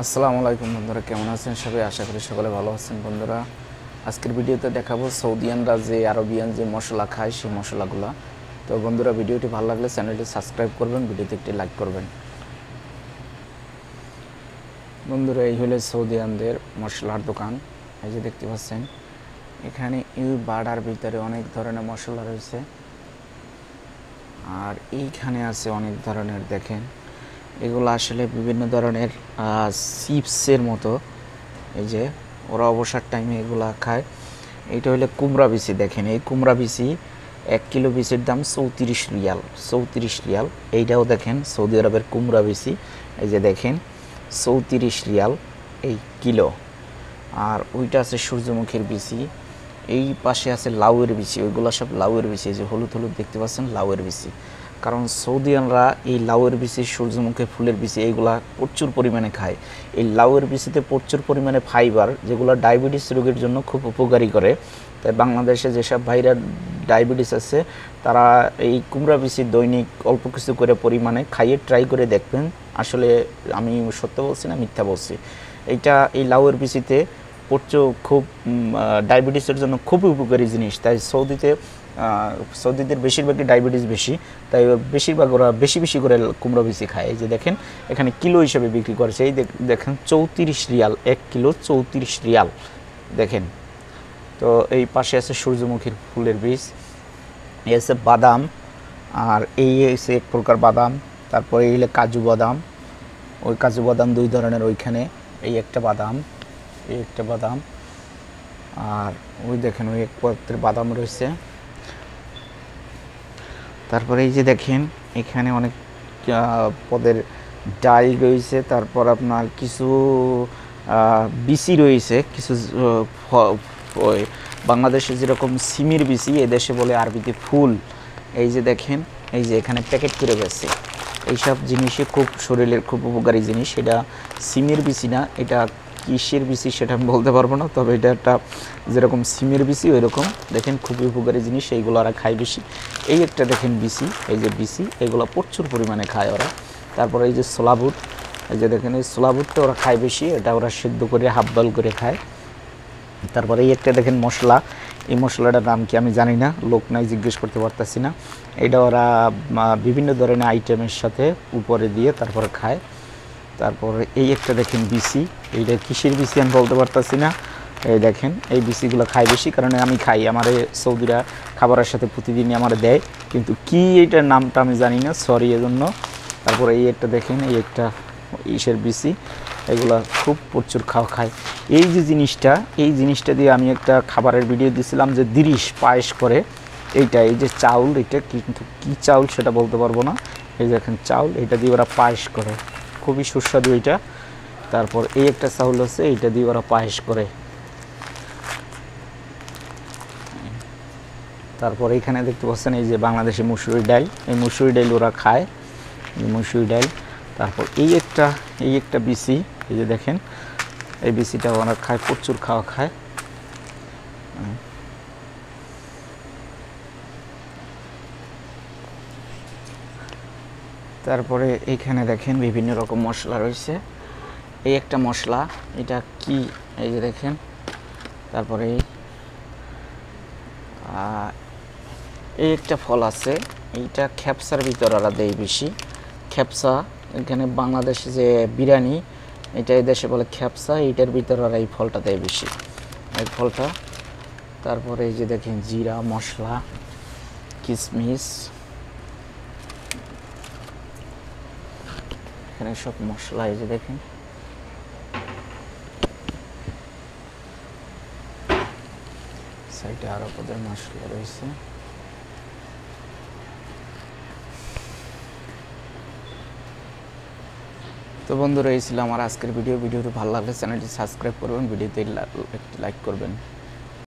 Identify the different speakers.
Speaker 1: আসসালামু আলাইকুম বন্ধুরা, কেমন আছেন সবাই? আশা করি সকলে ভালো আছেন। বন্ধুরা, আজকের ভিডিওতে দেখাবো সৌদিয়ানরা যে আরবিয়ান যে মশলা খায় সেই মশলাগুলো। তো বন্ধুরা, ভিডিওটি ভালো লাগলে চ্যানেলটি সাবস্ক্রাইব করবেন, ভিডিওতে একটি লাইক করবেন। বন্ধুরা, এই হলো সৌদিয়ানদের মশলার দোকান। এই যে দেখতে পাচ্ছেন, এখানে এই বাড়ার ভিতরে অনেক ধরনের মশলা রয়েছে, আর এইখানে আছে অনেক ধরনের। দেখেন, এগুলো আসলে বিভিন্ন ধরনের চিপসের মতো। এই যে ওরা অবসর টাইমে এগুলা খায়। এইটা হলো কুমড়া বিচি। দেখেন, এই কুমড়া বিচি 1 কিলো বিচির দাম 34 রিয়াল। 34 রিয়াল। এইটাও দেখেন সৌদি আরবের কুমড়া বিচি। এই যে দেখেন 34 রিয়াল এই কিলো। আর ওইটা আছে সূর্যমুখীর বিচি। এই পাশে আছে লাউয়ের বিচি। ওইগুলো সব লাউয়ের বিচি। এই যে হলুদ হলুদ দেখতে পাচ্ছেন, লাউয়ের বিচি। কারণ সৌদিয়ানরা এই লাউয়ের বিচি, সূর্যমুখী ফুলের বিচি এইগুলা প্রচুর পরিমাণে খায়। এই লাউয়ের বিচিতে প্রচুর পরিমাণে ফাইবার, যেগুলো ডায়াবেটিস রোগীর জন্য খুব উপকারী করে। তাই বাংলাদেশে যেসব ভাইরা ডায়াবেটিস আছে তারা এই কুমড়া বিচি দৈনিক অল্প কিছু করে পরিমাণে খাইয়ে ট্রাই করে দেখবেন। আসলে আমি সত্য বলছি না মিথ্যা বলছি। এই লাউয়ের বিচিতে প্রচুর খুব ডায়াবেটিসের জন্য খুবই উপকারী জিনিস। তাই সৌদিদের বেশিরভাগই ডায়াবেটিস বেশি, তাই বেশিরভাগ ওরা বেশি বেশি করে কুমড়া বিচি খায়। এই যে দেখেন, এখানে কিলো হিসেবে বিক্রি করেছে। এই দেখেন 34 রিয়াল, 1 কিলো 34 রিয়াল। দেখেন, তো এই পাশে আছে সূর্যমুখীর ফুলের বীজ, এই আছে বাদাম, আর এই আছে এক প্রকার বাদাম। তারপরে এই হলো কাজু বাদাম। ওই কাজু বাদাম 2 ধরনের। ওইখানে এই একটা বাদাম, এই একটা বাদাম, আর ওই দেখেন ওই এক পদের বাদাম রয়েছে। তারপরে এই যে দেখেন, এখানে অনেক পদের ডাল রয়েছে। তারপর আপনার কিছু বিচি রয়েছে, কিছু বাংলাদেশে যেরকম সিমের বিচি, এদেশে বলে আরবিতে ফুল। এই যে দেখেন, এই যে এখানে প্যাকেট করে গেছে। এইসব জিনিসই খুব শরীরের খুব উপকারী জিনিস। এটা সিমের বিচি না, এটা কিসের বিচি সেটা আমি বলতে পারবো না, তবে এটা একটা যেরকম সিমের বিচি ওই রকম। দেখেন, খুবই উপকারী জিনিস, এইগুলো ওরা খায় বেশি। এই একটা দেখেন বিচি, এই যে বিচি, এগুলো প্রচুর পরিমাণে খায় ওরা। তারপরে এই যে ছোলা বুট, এই যে দেখেন এই ছোলা বুটটা ওরা খায় বেশি। এটা ওরা সিদ্ধ করে হাফ বয়েল করে খায়। তারপরে এই একটা দেখেন মশলা, এই মশলাটার নাম কি আমি জানি না, লোক নাই জিজ্ঞেস করতে পারতেছি না। এটা ওরা বিভিন্ন ধরনের আইটেমের সাথে উপরে দিয়ে তারপরে খায়। তারপরে এই একটা দেখেন বিচি, এইটা কিসের বিচি আমি বলতে পারতেছি না। এই দেখেন, এই বিচিগুলো খাই বেশি, কারণ আমি খাই, আমার সৌদিরা খাবারের সাথে প্রতিদিনই আমার দেয়, কিন্তু কি এইটার নামটা আমি জানি না, সরি এজন্য। তারপরে এই একটা দেখেন, এই একটা ইসের বিচি, এগুলো খুব প্রচুর খায়। এই যে জিনিসটা, এই জিনিসটা দিয়ে আমি একটা খাবারের ভিডিও দিয়েছিলাম যে দিরিশ পায়েস করে। এইটা এই যে চাউল, এটা কিন্তু কী চাউল সেটা বলতে পারবো না। এই দেখেন চাউল, এটা দিয়ে ওরা পায়েস করে, খুবই সুস্বাদু এটা। তারপর এই একটা চাউল আছে, এইটা দিয়ে ওরা পায়েস করে। তারপর এইখানে দেখতে পাচ্ছেন এই যে বাংলাদেশি মুসুরি ডাল, এই মুসুরি ডাল ওরা খায়, মুসুরি ডাল। তারপর এই একটা বিচি, এই যে দেখেন এই বিচিটা ওরা খায়, প্রচুর খায়। তারপরে এইখানে দেখেন বিভিন্ন রকম মশলা রয়েছে। এই একটা মশলা, এটা কি, এই যে দেখেন। তারপরে এই একটা ফল আছে, এইটা খেপসার ভিতর ওরা দেয় বেশি। খেপসা, এখানে বাংলাদেশে যে বিরিয়ানি, এটা এই দেশে বলে খেপসা, এইটার ভিতর ওরা এই ফলটা দেয় বেশি, এই ফলটা। তারপরে এই যে দেখেন জিরা মশলা, কিশমিশ, এখানে সব মশলা। এই যে দেখেন, সাইডে আরো পদের মশলা রয়েছে। তো বন্ধুরা, এই ছিল আমার আজকের ভিডিওটি ভালো লাগলে চ্যানেলটি সাবস্ক্রাইব করবেন, ভিডিওতে একটি লাইক করবেন।